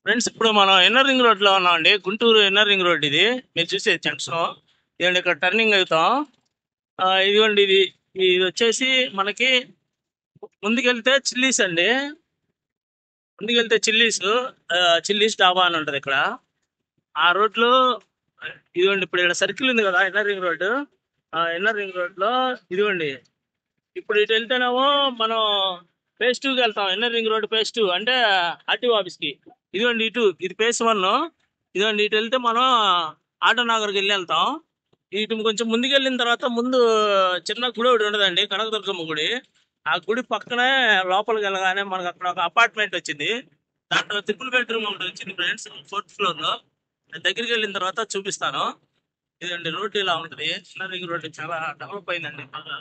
Friends ఇప్పుడు మనం inner ring road లో ఉన్నామండి. గుంటూరు ఇన్నర్ రింగ్ రోడ్ ఇది. మీరు చూసేది జంక్షన్. ఇదండి ఇక్కడ టర్నింగ్ అవుతాం. ఇదిగోండి ఇది వచ్చేసి మనకి ముందుకెళ్తే చిల్లీస్ అండి. ముందుకెళ్తే చిల్లీస్, చిల్లీస్ డాబా అని ఉంటది ఇక్కడ. ఆ రోడ్ లో ఇదిగోండి ఇప్పుడు ఇక్కడ సర్కిల్ ఉంది కదా inner ring road. Inner ring road లో ఇదిగోండి ఇప్పుడు ఇటు వెళ్తేనేమో మనం ఫేజ్ 2కి వెళ్తాం. ఇన్నర్ రింగ్ రోడ్ ఫేజ్ 2 అంటే ఆర్టీఓ ఆఫీస్ కి. ఇదిగోండి ఇటు ఇది ఫేజ్ 1. ఇదిగోండి ఇటు వెళ్తే మనం ఆటో నగర్కి వెళ్తాం. ఇటు కొంచెం ముందుకు వెళ్ళిన తర్వాత ముందు చిన్న గుడి ఒకటి ఉండదండి, కనకదుర్గమ్మ గుడి. ఆ గుడి పక్కనే లోపలికి వెళ్ళగానే మనకు అక్కడ ఒక అపార్ట్మెంట్ వచ్చింది. దాంట్లో 3 బెడ్రూమ్ ఒకటి వచ్చింది ఫ్రెండ్స్, 4th ఫ్లోర్ లో. దగ్గరికి వెళ్ళిన తర్వాత చూపిస్తాను. ఇదండి రోడ్డు ఇలా ఉంటుంది. ఇన్నర్ రింగ్ రోడ్డు చాలా డెవలప్ అయిందండి బాగా.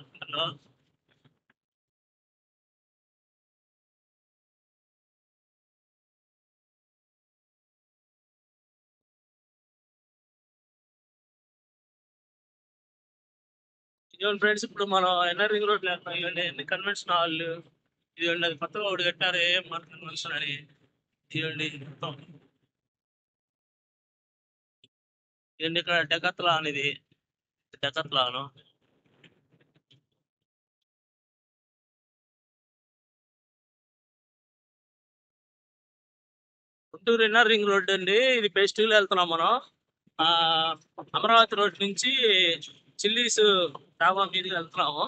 ఇదిగోండి ఫ్రెండ్స్ ఇప్పుడు మనం ఎన్ఆర్ రింగ్ రోడ్ లేకపోతే ఇవన్నీ కన్వెన్షన్ హాల్. ఇదిగోండి అది కొత్తగా ఒకటి కట్టారు, ఏఎంఆర్ కన్వెన్షన్ అని. ఇదిగోండి మొత్తం. ఇదండి ఇక్కడ డెకత్లాన్, ఇది డెకత్లాను. గుంటూరు ఎన్ఆర్ రింగ్ రోడ్ అండి. ఇది ఫేజ్ 2లో వెళ్తున్నాం మనం. ఆ అమరావతి రోడ్ నుంచి చిల్లీస్ డాబా మీదకి వెళ్తున్నాము.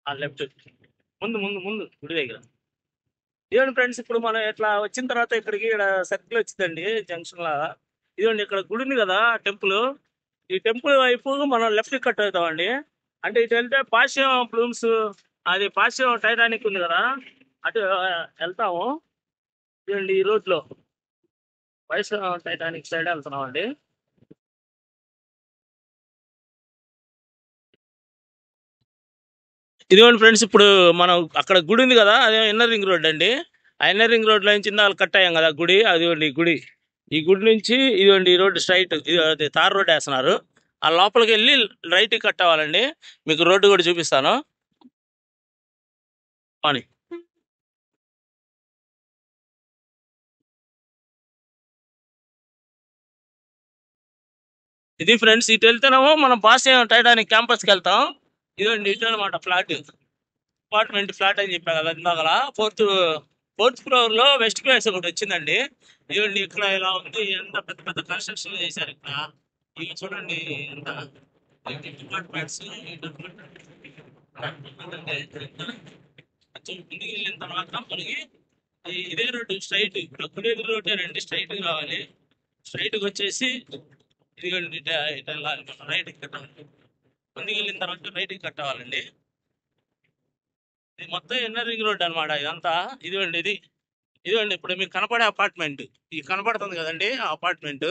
ఆ లెఫ్ట్, ముందు ముందు ముందు గుడి దగ్గర. ఇదిగోండి ఫ్రెండ్స్ ఇప్పుడు మనం ఇట్లా వచ్చిన తర్వాత ఇక్కడికి ఇక్కడ సర్కిల్ వచ్చిందండి జంక్షన్ లా. ఇదిగోండి ఇక్కడ గుడి ఉంది కదా టెంపుల్. ఈ టెంపుల్ వైపు మనం లెఫ్ట్ కట్ అవుతామండి. అంటే ఇటు వెళ్తే పాశ్యం ప్లూమ్స్, అది పాశ్యం టైటానిక్ ఉంది కదా, అటు వెళ్తాము. ఇదిగోండి ఈ రోడ్ లో పాశ్యం టైటానిక్ సైడ్ వెళ్తున్నాం అండి. ఇదిగోండి ఫ్రెండ్స్ ఇప్పుడు మనం అక్కడ గుడి ఉంది కదా, అదే ఇన్నర్ రింగ్ రోడ్ అండి. ఆ ఇన్నర్ రింగ్ రోడ్ లో నుంచి ఇందాక కట్ అయ్యాం కదా గుడి, అదిగోండి ఈ గుడి. ఈ గుడి నుంచి ఇదిగోండి ఈ రోడ్డు స్ట్రైట్, ఇది తార్ రోడ్ వేస్తున్నారు. ఆ లోపలికి వెళ్ళి రైట్ కట్ అవ్వాలండి. మీకు రోడ్డు కూడా చూపిస్తాను. అని ఇది ఫ్రెండ్స్ ఇటు వెళ్తేనేమో మనం పాశ్యం టైటానిక్ క్యాంపస్కి వెళ్తాం. ఇదిగోండి ఇటు అనమాట ఫ్లాట్, అపార్ట్మెంట్ ఫ్లాట్ అని చెప్పా కదా ఇందాకల. ఫోర్త్ ఫ్లోర్ లో వెస్ట్ ప్లేస్ ఒకటి వచ్చిందండి. ఇదిగోండి ఇక్కడ ఇలా ఉంది, ఎంత పెద్ద పెద్ద కన్స్ట్రక్షన్ చేశారు ఇక్కడ. ఇక చూడండి ఎంత డిపార్ట్మెంట్స్. కొంచెం ముందుకు వెళ్ళిన తర్వాత మనకి ఇదే రోడ్డు స్ట్రైట్, ఇప్పుడు గుడి రోడ్డు రండి, స్ట్రైట్ రావాలి. స్ట్రైట్ గా వచ్చేసి ఇదిగోండి రైట్ కట్టాలి. ముందుకు వెళ్ళిన తర్వాత రైట్ కట్టవాలండి. ఇది మొత్తం ఇన్నర్ రింగ్ రోడ్ అనమాట ఇదంతా. ఇదిగోండి ఇదిగోండి ఇప్పుడు మీకు కనపడే అపార్ట్మెంట్, ఇది కనపడుతుంది కదండి ఆ అపార్ట్మెంట్.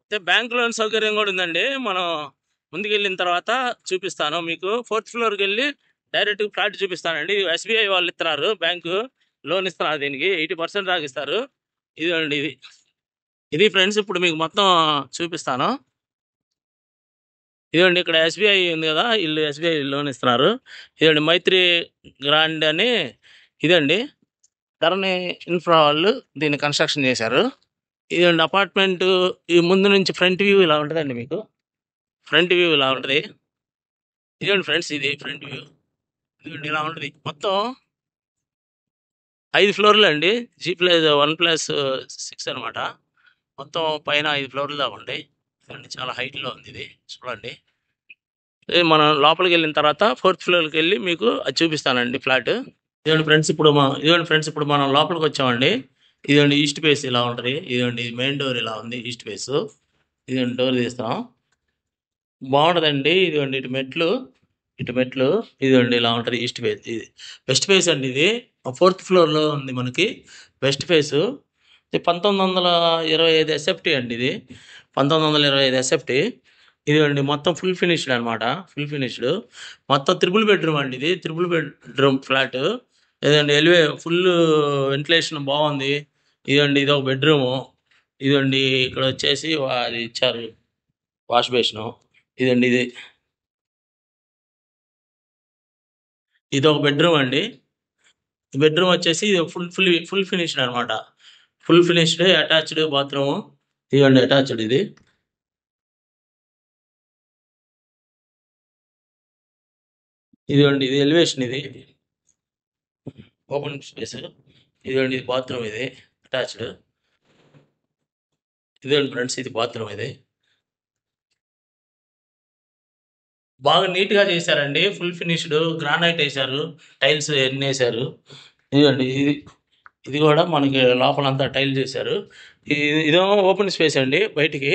అయితే బ్యాంక్ లోన్ సౌకర్యం కూడా ఉందండి. మనం ముందుకు వెళ్ళిన తర్వాత చూపిస్తాను మీకు. 4th ఫ్లోర్కి వెళ్ళి డైరెక్ట్ ఫ్లాట్ చూపిస్తానండి. ఎస్బీఐ వాళ్ళు ఇస్తున్నారు, బ్యాంకు లోన్ ఇస్తున్నారు, దీనికి 80% దాకా ఇస్తారు. ఇదిగోండి ఇది ఫ్రెండ్స్ ఇప్పుడు మీకు మొత్తం చూపిస్తాను. ఇదిగోండి ఇక్కడ ఎస్బీఐ ఉంది కదా, వీళ్ళు ఎస్బీఐ లోన్ ఇస్తున్నారు. ఇదండి మైత్రి గ్రాండ్ అని. ఇదండి ధరణి ఇన్ఫ్రా వాళ్ళు దీన్ని కన్స్ట్రక్షన్ చేశారు. ఇదండి అపార్ట్మెంట్. ఈ ముందు నుంచి ఫ్రంట్ వ్యూ ఇలా ఉంటుందండి మీకు. ఫ్రంట్ వ్యూ ఇలా ఉంటుంది. ఇదిగోండి ఫ్రెండ్స్ ఇది ఫ్రంట్ వ్యూ. ఇదిగోండి ఇలా ఉంటుంది మొత్తం. 5 ఫ్లోర్లు అండి. G+1+6 అనమాట. మొత్తం పైన 5 ఫ్లోర్లు దాకా ఉంటాయి. ఇదిగోండి చాలా హైట్లో ఉంది ఇది, చూడండి. మనం లోపలికి వెళ్ళిన తర్వాత 4th ఫ్లోర్కి వెళ్ళి మీకు అది చూపిస్తానండి ఫ్లాట్. ఇదిగోండి ఫ్రెండ్స్ ఇప్పుడు మనం లోపలికి వచ్చామండి. ఇదిగోండి ఈస్ట్ ఫేస్ ఇలా ఉంటుంది. ఇదిగోండి మెయిన్ డోర్ ఇలా ఉంది ఈస్ట్ ఫేస్. ఇదిగోండి డోర్ తీస్తాం, బాగుంటుందండి. ఇదిగోండి ఇటు మెట్లు. ఇటు మెట్లు. ఇదిగోండి ఇలా ఉంటది ఈస్ట్ ఫేస్. ఇది వెస్ట్ ఫేస్ అండి ఇది. ఫోర్త్ ఫ్లోర్‌లో ఉంది మనకి వెస్ట్ ఫేసు. ఇది 1925 ఎస్ఎఫ్టీ అండి ఇది. 1925 ఎస్ఎఫ్టీ. ఇదిగోండి మొత్తం ఫుల్ ఫినిష్డ్ అనమాట. Full finished. మొత్తం త్రిబుల్ బెడ్‌రూమ్ అండి ఇది. Triple bedroom flat. ఇదండి ఫుల్ వెంటిలేషన్ బావుంది. ఇదండి ఇదొక బెడ్‌రూము. ఇదండి ఇక్కడొచ్చేసి అది ఇచ్చారు వాష్ బేసిను. ఇదండి ఇది. ఇదొక బెడ్‌రూమ్ అండి. బెడ్‌రూమ్ వచ్చేసి ఫుల్ ఫినిష్డ్ అనమాట. Full finished attached bathroom. ఇదిగోండి అటాచ్డ్ ఇది. ఇదిగోండి ఇది ఎలివేషన్ ఇది. Open space. ఇదిగోండి ఇది బాత్రూమ్ ఇది అటాచ్డ్. ఇదిగోండి ఫ్రెండ్స్ ఇది బాత్రూమ్ ఇది. బాగా నీట్‌గా చేశారండి. ఫుల్ ఫినిష్డ్ గ్రానైట్ ఏశారు. టైల్స్ అన్నీ ఏశారు. ఇదిగోండి ఇది. ఇది గూడా మనకి లోపలంతా టైల్స్ ఏశారు. ఇదేమో ఓపెన్ స్పేస్ అండి బయటికి.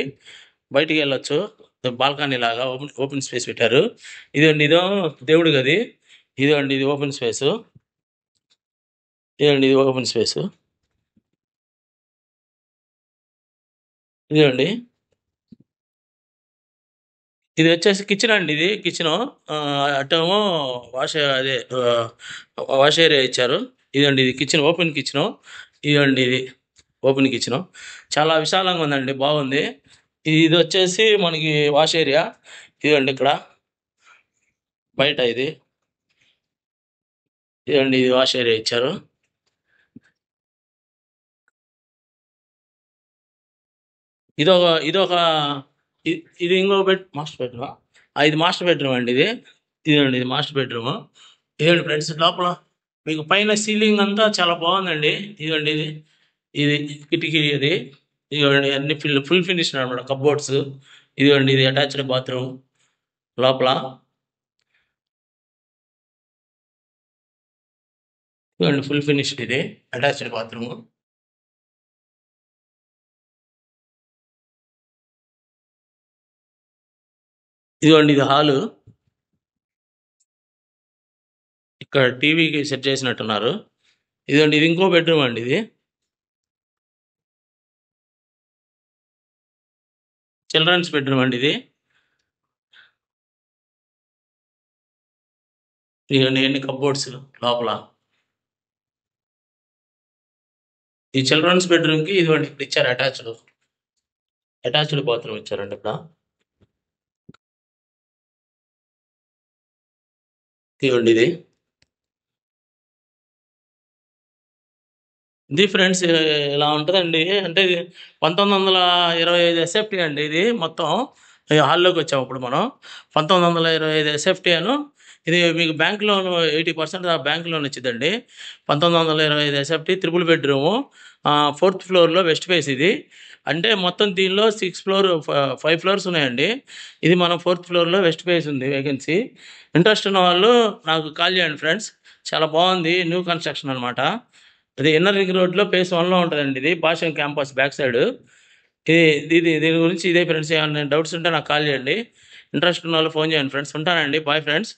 బయటికెళ్ళొచ్చు. బాల్కనీ లాగా ఓపెన్ ఓపెన్ స్పేస్ పెట్టారు. ఇదేమో దేవుడి గది. ఇదిగోండి ఇది ఓపెన్ స్పేసు. ఇదిగోండి ఇది ఓపెన్ స్పేసు. ఇదిగోండి. ఇది వచ్చేసి కిచెన్ అండి ఇది. కిచెను. అటేమో వాష్ ఏరియా ఇచ్చారు. ఇదండి ఇది కిచెన్ ఓపెన్ కిచెను. ఇదండి ఇది ఓపెన్ కిచెను. చాలా విశాలంగా ఉందండి. బాగుంది. ఇదొచ్చేసి మనకి వాష్ ఏరియా. ఇదండి ఇక్కడ బయట ఇది. ఇదండి ఇది వాష్ ఏరియా ఇచ్చారు. ఇదొక ఇది ఇంకో మాస్టర్ బెడ్‌రూమా? ఇది మాస్టర్ బెడ్‌రూమ్ అండి ఇది. ఇదండి ఇది మాస్టర్ బెడ్‌రూము. ఇదండి ఫ్రెండ్స్ లోపల మీకు పైన సీలింగ్ అంతా చాలా బాగుందండి. ఇదండి ఇది. ఇది కిటికీ ఇది. ఇదిగోండి అన్ని ఫుల్ ఫినిష్డ్ అనమాట కప్‌బోర్డ్స్. ఇదిగోండి ఇది అటాచ్డ్ బాత్రూమ్ లోపల. ఇదిగోండి ఫుల్ ఫినిష్డ్ ఇది అటాచ్డ్ బాత్రూము. ఇదిగోండి ఇది హాలు. ఇక్కడ టీవీకి సెట్ చేసినట్టున్నారు. ఇదిగోండి ఇది ఇంకో బెడ్‌రూమ్ అండి ఇది. చిల్డ్రన్స్ బెడ్‌రూమ్ అండి ఇది. ఇదిగోండి ఇయన్నీ కప్‌బోర్డ్స్ లోపల. ఈ చిల్డ్రన్స్ బెడ్‌రూమ్‌కి ఇదిగోండి ఇక్కడ ఇచ్చారు అటాచ్డ్ బాత్రూమ్ ఇచ్చారండి ఇక్కడ. ఇదిగోండి ఇది. ఇది ఫ్రెండ్స్ ఇలా ఉంటదండి. అంటే ఇది 1925 ఎస్ఎఫ్టీ అండి ఇది మొత్తం. ఈ హాల్లోకొచ్చాము ఇప్పుడు మనం. 1925 ఎస్ఎఫ్టీ ఇది మీకు బ్యాంక్ లోన్ 80% బ్యాంక్ లోన్ వచ్చిద్దండి. 1925 ఎస్ఎఫ్టీ త్రిపుల్ బెడ్‌రూము. ఫోర్త్ ఫ్లోర్‌లో వెస్ట్ ఫేస్ ఇది. అంటే మొత్తం దీనిలో 5 ఫ్లోర్స్ ఉన్నాయండి. ఇది మనం ఫోర్త్ ఫ్లోర్‌లో వెస్ట్ ఫేస్ ఉంది వేకెన్సీ. ఇంట్రెస్ట్ ఉన్న వాళ్ళు నాకు కాల్ చేయండి ఫ్రెండ్స్. చాలా బాగుంది. న్యూ కన్‌స్ట్రక్షన్ అనమాట. ఇది ఇన్నర్ రింగ్ రోడ్‌లో ఫేజ్ 1లో ఉంటదండి ఇది. భాష్యం క్యాంపస్ బ్యాక్ సైడు. దీని గురించి ఇదే ఫ్రెండ్స్. ఏమన్నా డౌట్స్ ఉంటే నాకు కాల్ చేయండి. ఇంట్రెస్ట్ ఉన్నోళ్ళు ఫోన్ చేయండి ఫ్రెండ్స్. ఉంటానండి. Bye friends.